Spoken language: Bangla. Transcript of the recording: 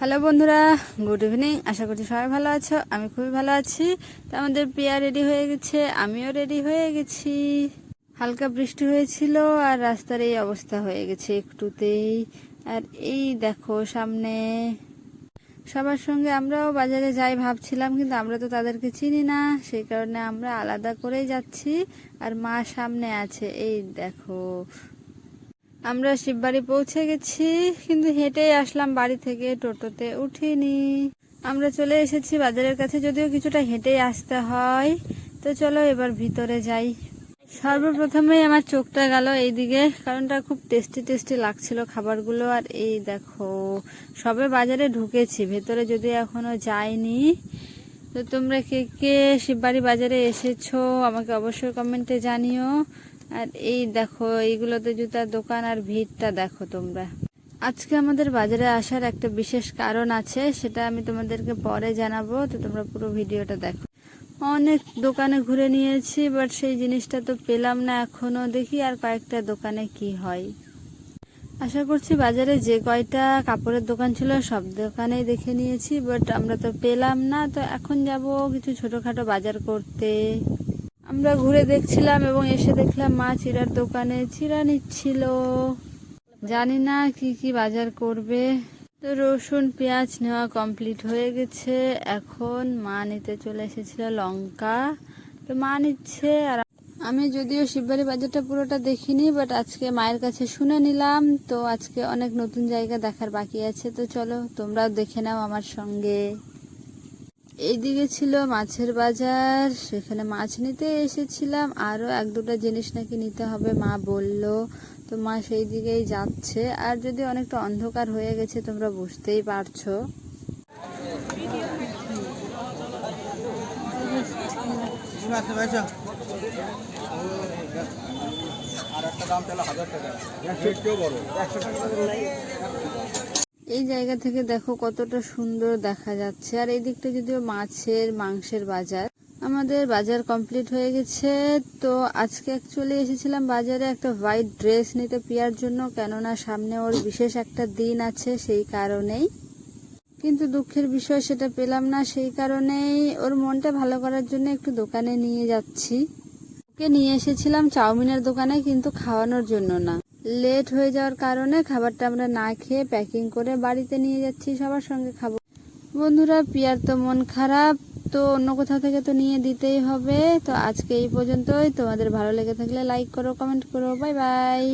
হ্যালো বন্ধুরা, গুড ইভিনিং। আশা করছি সবাই ভালো আছো। আমি খুবই ভালো আছি। তো আমাদের প্রিয়া রেডি হয়ে গেছে, আমিও রেডি হয়ে গেছি। হালকা বৃষ্টি হয়েছিল আর রাস্তার এই অবস্থা হয়ে গেছে একটুতেই। আর এই দেখো সামনে সবার সঙ্গে আমরাও বাজারে যাই ভাবছিলাম, কিন্তু আমরা তো তাদেরকে চিনি না, সেই কারণে আমরা আলাদা করেই যাচ্ছি। আর মা সামনে আছে, এই দেখো। আমরা শিববাড়ি পৌঁছে গেছি, কিন্তু হেঁটেই আসলাম বাড়ি থেকে, টোটোতে উঠিনি। আমরা চলে এসেছি বাজারের কাছে, যদিও কিছুটা হেঁটেই আসতে হয়। তো চলো এবার ভিতরে যাই। সর্বপ্রথমেই আমার চোখটা গেল এইদিকে, কারণটা খুব টেস্টি টেস্টি লাগছিল খাবারগুলো। আর এই দেখো, সবে বাজারে ঢুকেছি, ভেতরে যদিও এখনো যাইনি। তো তোমরা কে কে শিববাড়ি বাজারে এসেছো আমাকে অবশ্যই কমেন্টে জানিও। আর এই দেখো, এইগুলোতে জুতার দোকান, আর ভিড়টা দেখো তোমরা। আজকে আমাদের বাজারে আসার একটা বিশেষ কারণ আছে, সেটা আমি তোমাদেরকে পরে জানাবো। তো তোমরা পুরো ভিডিওটা দেখো। অনেক দোকানে ঘুরে নিয়েছি, বাট সেই জিনিসটা তো পেলাম না এখনো। দেখি আর কয়েকটা দোকানে কি হয়। আশা করছি বাজারে যে কয়টা কাপড়ের দোকান ছিল সব দোকানেই দেখে নিয়েছি, বাট আমরা তো পেলাম না। তো এখন যাব কিছু ছোটখাটো বাজার করতে। আমরা ঘুরে দেখছিলাম এবং এসে দেখলাম মা চিড়ার দোকানে চিড়া নিচ্ছিল। জানি না কি কি বাজার করবে। তো রসুন পেঁয়াজ নেওয়া কমপ্লিট হয়ে গেছে। এখন মা নিতে চলে এসেছিল লঙ্কা। তো মা নিচ্ছে, আর আমি যদিও শিববাড়ি বাজারটা পুরোটা দেখিনি, বাট আজকে মায়ের কাছে শুনে নিলাম। তো আজকে অনেক নতুন জায়গা দেখার বাকি আছে, তো চলো তোমরাও দেখে নাও আমার সঙ্গে। এইদিকে ছিল মাছের বাজার, সেখানে মাছ নিতে এসেছিলাম। আরও এক দুটো জিনিস নাকি নিতে হবে মা বলল। তো মা সেই দিকেই যাচ্ছে। আর যদি অনেকটা অন্ধকার হয়ে গেছে, তোমরা বুঝতেই পারছো। এই জায়গা থেকে দেখো কতটা সুন্দর দেখা যাচ্ছে। আর এই দিকটা যদিও মাছের মাংসের বাজার। আমাদের বাজার কমপ্লিট হয়ে গেছে। তো আজকে অ্যাকচুয়ালি এসেছিলাম বাজারে একটা হোয়াইট ড্রেস নিতে পিয়ার জন্য, কেননা সামনে ওর বিশেষ একটা দিন আছে, সেই কারণেই। কিন্তু দুঃখের বিষয় সেটা পেলাম না, সেই কারণেই ওর মনটা ভালো করার জন্য একটু দোকানে নিয়ে যাচ্ছি। ওকে নিয়ে এসেছিলাম চাউমিনের দোকানে, কিন্তু খাওয়ানোর জন্য না। লেট হয়ে যাওয়ার কারণে খাবারটা আমরা না খেয়ে প্যাকিং করে বাড়িতে নিয়ে যাচ্ছি, সবার সঙ্গে খাবো। বন্ধুরা, পিয়ার তো মন খারাপ, তো অন্য কোথাও থেকে তো নিয়ে দিতেই হবে। তো আজকে এই পর্যন্তই। তোমাদের ভালো লেগে থাকলে লাইক করো, কমেন্ট করো। Bye bye.